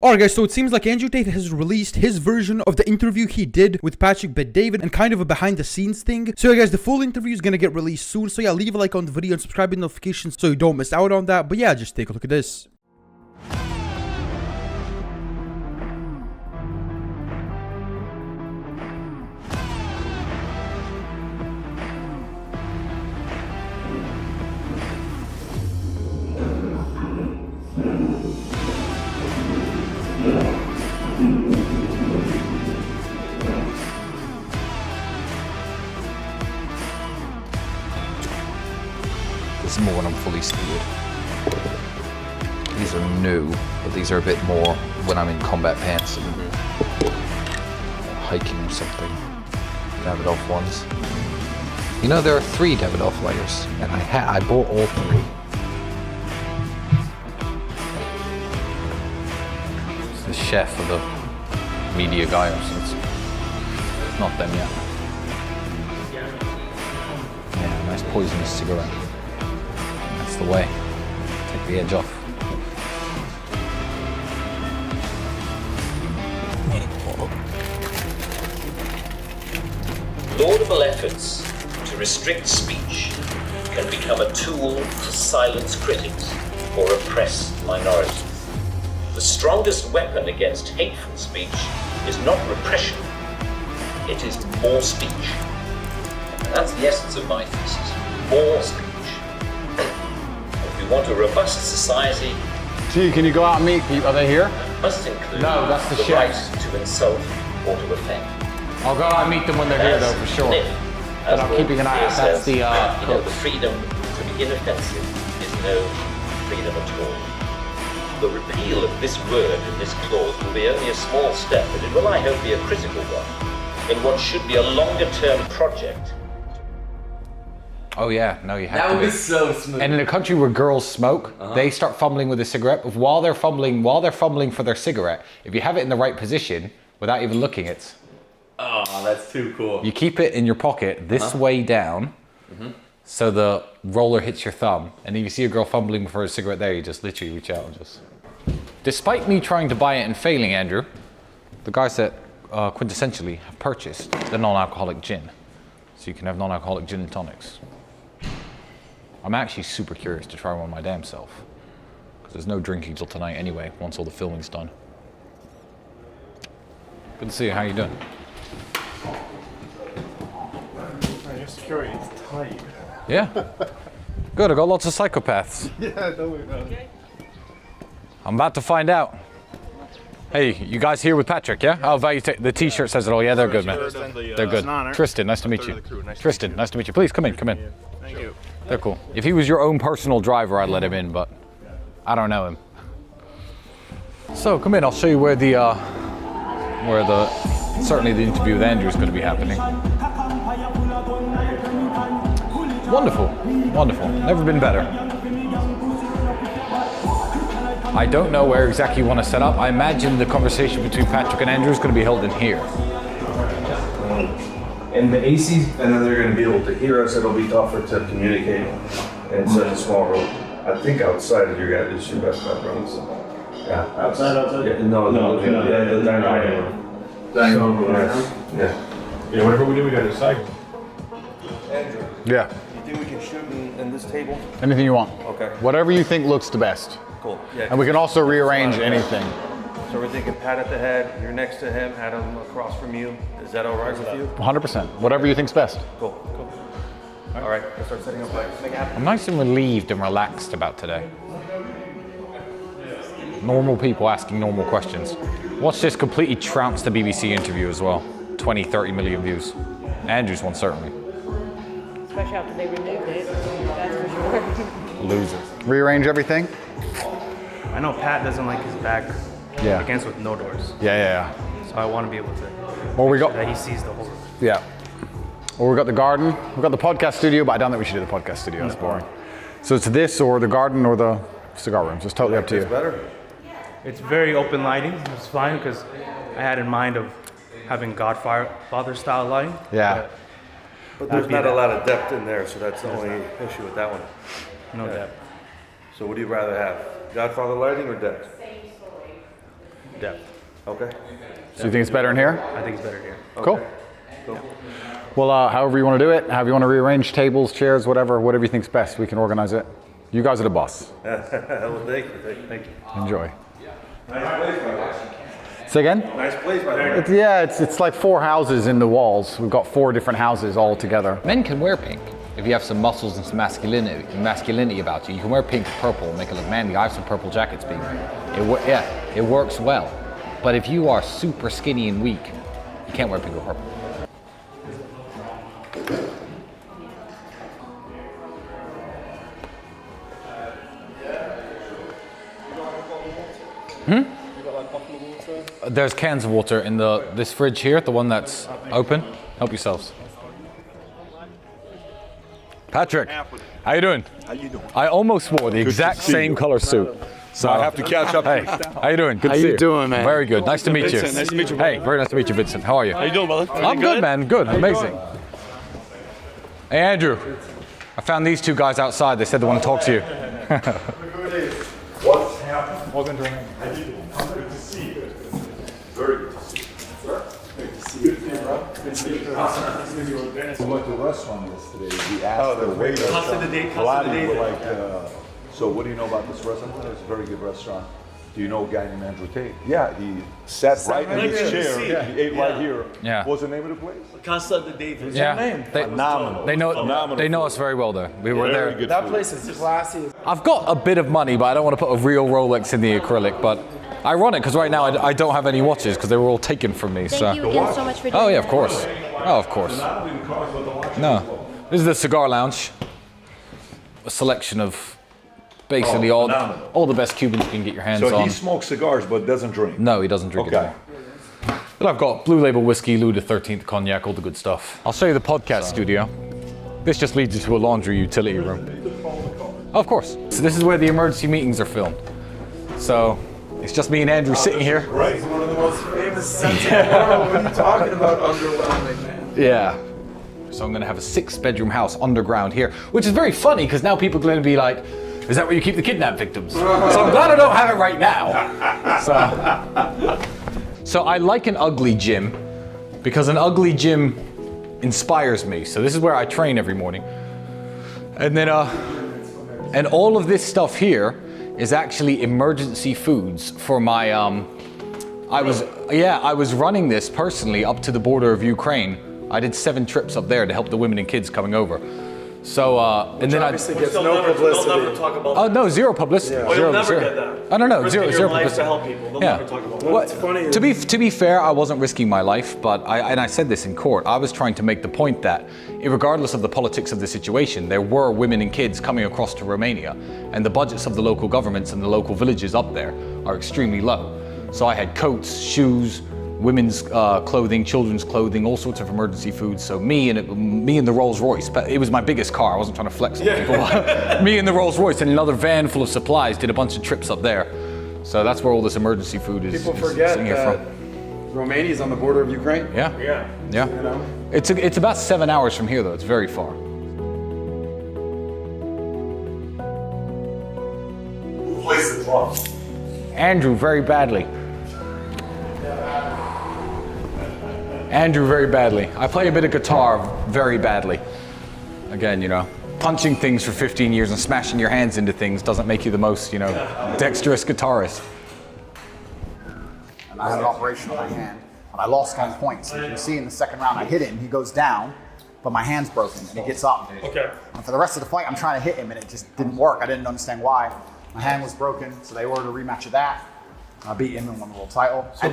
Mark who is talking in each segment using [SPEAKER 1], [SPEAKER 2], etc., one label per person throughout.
[SPEAKER 1] Alright guys, so it seems like Andrew Tate has released his version of the interview he did with Patrick Bet-David and kind of a behind the scenes thing. So yeah guys, the full interview is gonna get released soon. So yeah, leave a like on the video and subscribe with notifications so you don't miss out on that. But yeah, just take a look at this.
[SPEAKER 2] This is more when I'm fully speeded. These are new, but these are a bit more when I'm in combat pants and hiking or something. Davidoff ones. You know, there are 3 Davidoff layers, and I bought all 3. It's the chef of the media guy or something. Not them yet. Yeah, nice poisonous cigarette. That's the way. Take the edge off.
[SPEAKER 3] Laudable efforts to restrict speech can become a tool to silence critics or oppress minorities. The strongest weapon against hateful speech is not repression, it is more speech. And that's the essence of my thesis, more speech. If we want a robust society,
[SPEAKER 4] Gee, can you go out and meet people? Are they here?
[SPEAKER 3] it must include
[SPEAKER 4] No, that's the
[SPEAKER 3] right
[SPEAKER 4] chefs.
[SPEAKER 3] to insult or to offend.
[SPEAKER 4] I'll go out and meet them when they're here, though, for sure. But I'm keeping an eye out. That's the
[SPEAKER 3] the freedom to be inoffensive is no freedom at all. The repeal of this word in this clause will be only a small step, but it will, I hope, be a critical one in what should be a longer-term project.
[SPEAKER 2] Oh yeah, no, you have
[SPEAKER 5] That
[SPEAKER 2] to
[SPEAKER 5] would
[SPEAKER 2] be.
[SPEAKER 5] be so smooth.
[SPEAKER 2] And in a country where girls smoke, they start fumbling with a cigarette. But while they're fumbling for their cigarette, if you have it in the right position, without even looking,
[SPEAKER 5] Oh, that's too cool.
[SPEAKER 2] you keep it in your pocket this way down, so the roller hits your thumb. And if you see a girl fumbling for a cigarette there, you just literally reach out and just. Despite me trying to buy it and failing, Andrew, the guys that quintessentially have purchased the non-alcoholic gin, so you can have non-alcoholic gin and tonics. I'm actually super curious to try one my damn self, because there's no drinking till tonight anyway, once all the filming's done. Good to see you, how you doing?
[SPEAKER 6] Your security is tight.
[SPEAKER 2] Yeah. Good, I got lots of psychopaths.
[SPEAKER 6] Yeah, don't worry about it.
[SPEAKER 2] I'm about to find out. Hey, you guys here with Patrick, yeah? Oh, value the t-shirt says it all. Yeah, they're good, man. They're good. Tristan, nice to meet you. Tristan, nice to meet you. Please, come in, come in.
[SPEAKER 6] Thank you.
[SPEAKER 2] They're cool. If he was your own personal driver, I'd let him in, but I don't know him. So, come in, I'll show you where certainly the interview with Andrew is going to be happening. Wonderful, wonderful. Never been better. I don't know where exactly you want to set up. I imagine the conversation between Patrick and Andrew is going to be held in here.
[SPEAKER 7] And the AC, and then they're going to be able to hear us. It'll be tougher to communicate in such a small room. I think outside of your guys is your best bet, bro. So, yeah.
[SPEAKER 6] Outside?
[SPEAKER 7] Yeah, no, the dining room. Dining room. Yeah.
[SPEAKER 6] Yeah, whatever we do, we gotta decide.
[SPEAKER 7] Andrew,
[SPEAKER 4] Yeah.
[SPEAKER 7] you think we can shoot in this table?
[SPEAKER 4] Anything you want.
[SPEAKER 7] Okay.
[SPEAKER 4] Whatever you think looks the best.
[SPEAKER 7] Cool. Yeah.
[SPEAKER 4] And we can also rearrange anything.
[SPEAKER 7] So we're thinking Pat at the head, you're next to him, Adam across from you. Is that all right with you?
[SPEAKER 4] 100%. Whatever you think's best.
[SPEAKER 7] Cool. All right, let's start setting up lights. Make it happen.
[SPEAKER 2] I'm nice and relieved and relaxed about today. Normal people asking normal questions. Watch this completely trounced the BBC interview as well. 20, 30 million views. Andrew's one certainly.
[SPEAKER 8] Especially after they removed it, that's for sure.
[SPEAKER 2] Loser.
[SPEAKER 4] Rearrange everything?
[SPEAKER 9] I know Pat doesn't like his back
[SPEAKER 4] Yeah.
[SPEAKER 9] against with no doors,
[SPEAKER 4] Yeah.
[SPEAKER 9] so I want to be able to
[SPEAKER 4] Well, we got,
[SPEAKER 9] that he sees the whole room.
[SPEAKER 4] yeah. Well, we got the garden. We got the podcast studio, but I don't think we should do the podcast studio. That's boring. So it's this or the garden or the cigar room. So it's totally up to you.
[SPEAKER 7] Better.
[SPEAKER 9] It's very open lighting. It's fine because I had in mind of having Godfather style lighting.
[SPEAKER 4] Yeah.
[SPEAKER 7] But there's not a lot of depth in there, so that's the only issue with that one.
[SPEAKER 9] No depth.
[SPEAKER 7] So what do you rather have? Godfather lighting or depth?
[SPEAKER 9] depth.
[SPEAKER 7] Okay.
[SPEAKER 4] So you think it's better in here?
[SPEAKER 9] I think it's better here.
[SPEAKER 4] Cool. Well, however you want to do it, however you want to rearrange tables, chairs, whatever you think's best, we can organize it. You guys are the boss.
[SPEAKER 7] Well, thank you.
[SPEAKER 9] Thank you.
[SPEAKER 4] Enjoy.
[SPEAKER 7] Nice place, by the way.
[SPEAKER 4] Say again?
[SPEAKER 7] Nice place, by the way.
[SPEAKER 4] It's like 4 houses in the walls. We've got 4 different houses all together.
[SPEAKER 2] Men can wear pink if you have some muscles and some masculinity about you. You can wear pink and purple and make it look manly. I have some purple jackets, being it works well. But if you are super skinny and weak, you can't wear pink or purple. There's cans of water in this fridge here, the one that's open. Help yourselves. Patrick, how you doing?
[SPEAKER 6] How you doing?
[SPEAKER 2] I almost wore the exact same color suit. So
[SPEAKER 6] I have to catch up.
[SPEAKER 2] Hey, how you doing? Good to see you.
[SPEAKER 10] How you doing, man?
[SPEAKER 2] Very good. Nice to meet you.
[SPEAKER 6] Vincent, nice to meet you,
[SPEAKER 2] Hey, very nice to meet you, Vincent. How are you?
[SPEAKER 6] How you doing, brother?
[SPEAKER 2] I'm good, man. Good. Amazing. Hey, Andrew. I found these 2 guys outside. They said they want to talk to you.
[SPEAKER 6] What's happening? Welcome to me. How you doing? I'm good to see you. Very good to see you. Sir? Good to see you. Good to see you, bro. Good to see you.
[SPEAKER 11] We went to a restaurant yesterday. We asked the waiter. So what do you know about this restaurant? It's a very good restaurant. Do you know a guy named Andrew Tate? Yeah, he sat right in his chair. Yeah. He ate right here.
[SPEAKER 2] Yeah.
[SPEAKER 11] What's the name of the place?
[SPEAKER 5] Casa de David.
[SPEAKER 2] Yeah.
[SPEAKER 11] Phenomenal.
[SPEAKER 2] They know us very well there. We were
[SPEAKER 11] Very
[SPEAKER 2] there.
[SPEAKER 11] good
[SPEAKER 10] That
[SPEAKER 11] food.
[SPEAKER 10] place is classy.
[SPEAKER 2] I've got a bit of money, but I don't want to put a real Rolex in the acrylic. But ironic, because right now I don't have any watches because they were all taken from me.
[SPEAKER 12] Thank you again so much for doing
[SPEAKER 2] Oh yeah, of
[SPEAKER 12] that.
[SPEAKER 2] course. Oh, of course. No, this is the cigar lounge. A selection of basically all the best Cubans you can get your hands
[SPEAKER 11] So
[SPEAKER 2] on.
[SPEAKER 11] he smokes cigars but doesn't drink.
[SPEAKER 2] No, he doesn't drink
[SPEAKER 11] Okay.
[SPEAKER 2] at all. But I've got Blue Label whiskey, Louis XIII cognac, all the good stuff. I'll show you the podcast studio. This just leads you to a laundry utility room. Oh, of course. So this is where the emergency meetings are filmed. So it's just me and Andrew sitting here.
[SPEAKER 10] Right. It's one of the most famous scenes in the world. What are you talking about? Underwhelming, man.
[SPEAKER 2] Yeah. So I'm gonna have a 6-bedroom house underground here, which is very funny because now people are gonna be like, is that where you keep the kidnapped victims? So I'm glad I don't have it right now. So I like an ugly gym because an ugly gym inspires me. So this is where I train every morning. And then, and all of this stuff here is actually emergency foods for my, I was running this personally up to the border of Ukraine. I did 7 trips up there to help the women and kids coming over. So, and then
[SPEAKER 10] Obviously gets no publicity.
[SPEAKER 5] They'll never talk about
[SPEAKER 2] oh no, zero publicity.
[SPEAKER 5] Oh, you'll never get that.
[SPEAKER 2] I don't know,
[SPEAKER 5] Risking
[SPEAKER 2] zero
[SPEAKER 5] your life
[SPEAKER 2] publicity.
[SPEAKER 5] to help people. They'll
[SPEAKER 2] Yeah.
[SPEAKER 5] never talk about
[SPEAKER 10] What's
[SPEAKER 5] that.
[SPEAKER 10] funny is
[SPEAKER 2] To be fair, I wasn't risking my life, but I said this in court. I was trying to make the point that, regardless of the politics of the situation, there were women and kids coming across to Romania, and the budgets of the local governments and the local villages up there are extremely low. So I had coats, shoes, women's clothing, children's clothing, all sorts of emergency foods. So me and the Rolls Royce, but it was my biggest car. I wasn't trying to flex on people. Me and the Rolls Royce and another van full of supplies did a bunch of trips up there. So that's where all this emergency food is.
[SPEAKER 10] people forget
[SPEAKER 2] sitting here
[SPEAKER 10] that
[SPEAKER 2] from.
[SPEAKER 10] Romania's on the border of Ukraine.
[SPEAKER 2] Yeah.
[SPEAKER 10] You know?
[SPEAKER 2] It's about 7 hours from here though. It's very far.
[SPEAKER 6] Who plays the drums?
[SPEAKER 2] Andrew, very badly. Andrew, very badly. I play a bit of guitar very badly. Again, you know, punching things for 15 years and smashing your hands into things doesn't make you the most, you know, dexterous guitarist.
[SPEAKER 13] And I had an operation on my hand, and I lost 10 points. You can see in the second round, I hit him, he goes down, but my hand's broken, and he gets up.
[SPEAKER 5] Okay.
[SPEAKER 13] And for the rest of the fight, I'm trying to hit him, and it just didn't work. I didn't understand why. My hand was broken, so they ordered a rematch of that. I beat him and won the world title.
[SPEAKER 10] So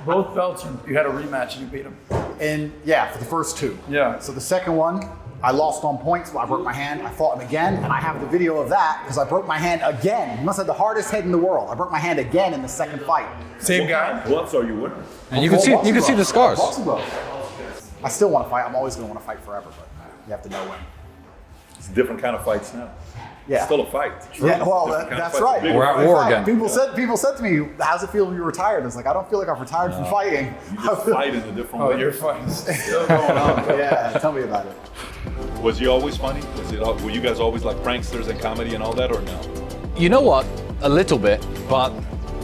[SPEAKER 10] both belts, you had a rematch and you beat him.
[SPEAKER 13] And yeah, for the first 2.
[SPEAKER 10] Yeah.
[SPEAKER 13] So the second one, I lost on points, but I broke my hand. I fought him again, and I have the video of that because I broke my hand again. He must have the hardest head in the world. I broke my hand again in the second fight.
[SPEAKER 10] Same guy.
[SPEAKER 11] What gloves are you wearing?
[SPEAKER 2] And you can see the scars.
[SPEAKER 13] I still want to fight. I'm always going to want to fight forever, but you have to know when.
[SPEAKER 11] It's a different kind of fights now.
[SPEAKER 13] Yeah.
[SPEAKER 11] Still a fight.
[SPEAKER 13] Yeah, well,
[SPEAKER 11] Different kind of
[SPEAKER 13] that's
[SPEAKER 11] fight.
[SPEAKER 13] right.
[SPEAKER 2] We're at war again.
[SPEAKER 13] People said to me, "How's it feel when you're retired?" I was like, "I don't feel like I've retired from fighting."
[SPEAKER 11] You just fight in a different
[SPEAKER 10] Oh,
[SPEAKER 11] way.
[SPEAKER 10] you're fighting still going on.
[SPEAKER 13] Yeah, tell me about it.
[SPEAKER 11] Was he always funny? Were you guys always like pranksters and comedy and all that, or no?
[SPEAKER 2] You know what? A little bit, but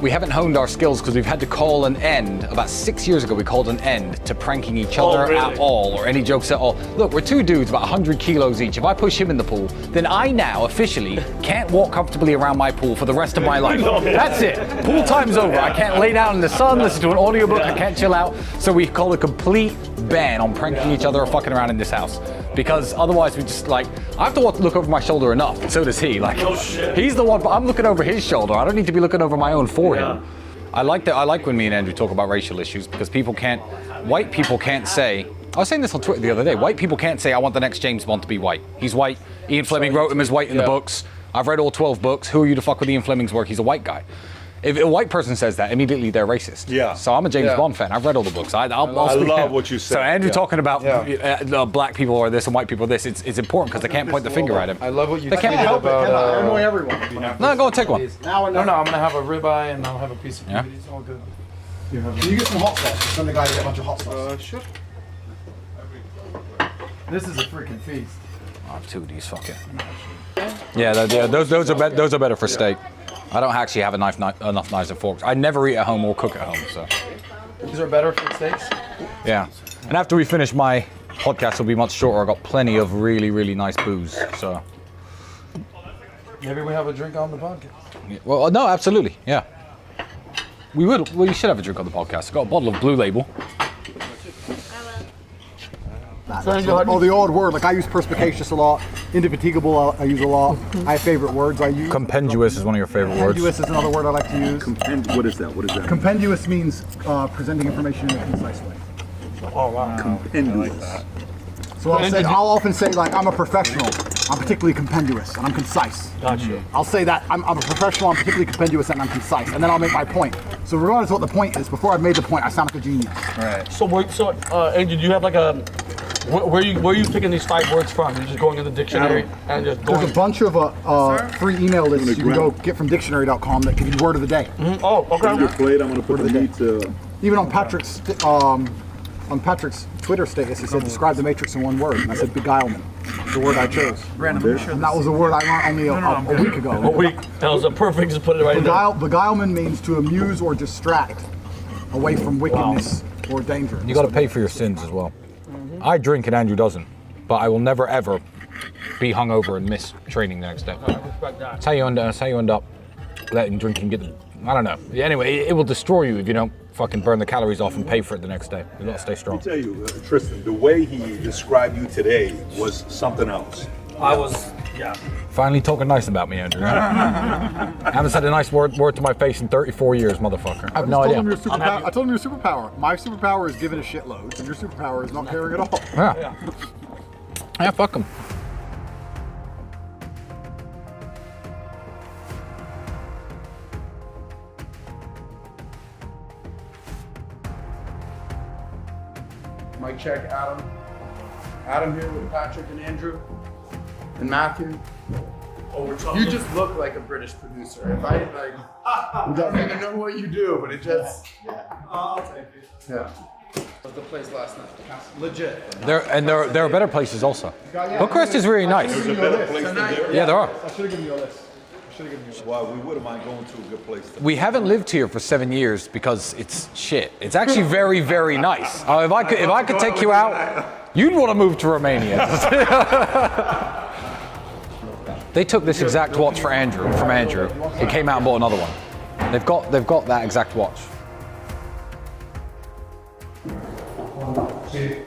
[SPEAKER 2] we haven't honed our skills because we've had to call an end. About 6 years ago, we called an end to pranking each other at all, or any jokes at all. Look, we're two dudes, about 100 kilos each. If I push him in the pool, then I now officially can't walk comfortably around my pool for the rest of my life. That's it. Pool time's over. I can't lay down in the sun, listen to an audiobook, I can't chill out. So we call a complete ban on pranking each other or fucking around in this house. Because otherwise we just like, I have to look over my shoulder enough, and so does he. Like, he's the one, but I'm looking over his shoulder. I don't need to be looking over my own for him. I like when me and Andrew talk about racial issues because white people can't say, I was saying this on Twitter the other day, white people can't say, I want the next James Bond to be white. He's white. Ian Fleming wrote him as white in the books. I've read all 12 books. Who are you to fuck with Ian Fleming's work? He's a white guy. If a white person says that, immediately they're racist. Yeah. So I'm a James Bond fan. I've read all the books. I
[SPEAKER 11] love what you said.
[SPEAKER 2] So Andrew talking about black people are this and white people are this, it's important because they can't point the finger at him.
[SPEAKER 10] I love what you
[SPEAKER 2] said
[SPEAKER 10] about...
[SPEAKER 13] I annoy everyone.
[SPEAKER 2] No, go and take one.
[SPEAKER 10] No, I'm gonna have a ribeye and I'll have a piece of meat. It's all good.
[SPEAKER 13] Can you get some hot sauce? Send the guy to get a bunch of hot sauce.
[SPEAKER 10] Sure. This is a freaking feast.
[SPEAKER 2] I'll have two of these, fuck it. Yeah, those are better for steak. I don't actually have enough knives and forks. I never eat at home or cook at home, so.
[SPEAKER 10] These are better for steaks?
[SPEAKER 2] Yeah. And after we finish, my podcast will be much shorter. I've got plenty of really, really nice booze, so.
[SPEAKER 10] Maybe we have a drink on the podcast.
[SPEAKER 2] Yeah, well, no, absolutely, yeah. We should have a drink on the podcast. I've got a bottle of Blue Label.
[SPEAKER 13] The odd word, like I use perspicacious a lot, indefatigable I use a lot. I have favorite words I use.
[SPEAKER 2] Compendious is one of your favorite words.
[SPEAKER 13] Compendious is another word I like to use.
[SPEAKER 11] What is that? What is that?
[SPEAKER 13] Compendious means presenting information in a concise way.
[SPEAKER 10] Oh wow.
[SPEAKER 11] Compendious.
[SPEAKER 13] So I'll often say like I'm a professional, I'm particularly compendious, and I'm concise.
[SPEAKER 10] Gotcha.
[SPEAKER 13] I'll say that I'm a professional, I'm particularly compendious, and I'm concise, and then I'll make my point. So regardless of what the point is, before I've made the point, I sound like a genius.
[SPEAKER 10] Right. So Andrew, do you have like a where are you picking these 5 words from? You're just going in the dictionary and just going.
[SPEAKER 13] There's a bunch of free email lists you can go get from dictionary.com that give you word of the day.
[SPEAKER 10] Mm-hmm. Oh, okay.
[SPEAKER 11] On your plate, I'm gonna put the meat.
[SPEAKER 13] Even on Patrick's Twitter status, he said, describe the Matrix in one word. And I said, beguilement. The word I chose. And that was a word I learned only a week ago.
[SPEAKER 10] A week. That was a perfect, just put it right there.
[SPEAKER 13] Beguilement means to amuse or distract away from wickedness or danger.
[SPEAKER 2] You got to pay for your sins as well. I drink and Andrew doesn't, but I will never ever be hungover and miss training the next day. That's how you end up letting drinking get I don't know. Anyway, it will destroy you if you don't fucking burn the calories off and pay for it the next day. You gotta stay strong.
[SPEAKER 11] Let me tell you, Tristan, the way he described you today was something else.
[SPEAKER 2] Finally talking nice about me, Andrew. I haven't said a nice word to my face in 34 years, motherfucker. I have no idea.
[SPEAKER 13] I told him your superpower. My superpower is giving a shitload, and your superpower is not caring at all.
[SPEAKER 2] Yeah, fuck him.
[SPEAKER 10] Mic check, Adam. Adam here with Patrick and Andrew and Matthew. You just look like a British producer. If I I don't even know what you do, but it just I'll take it. Yeah. Was the place last night? Legit.
[SPEAKER 2] There are better places also. Hillcrest is really nice.
[SPEAKER 11] There's a better place than there.
[SPEAKER 2] Yeah, there are.
[SPEAKER 13] I should have given you a list.
[SPEAKER 11] Well, we wouldn't mind going to a good place.
[SPEAKER 2] We haven't lived here for 7 years because it's shit. It's actually very, very nice. If I could take you out, you'd want to move to Romania. They took this exact watch from Andrew. He came out and bought another one. They've got that exact watch.
[SPEAKER 6] See?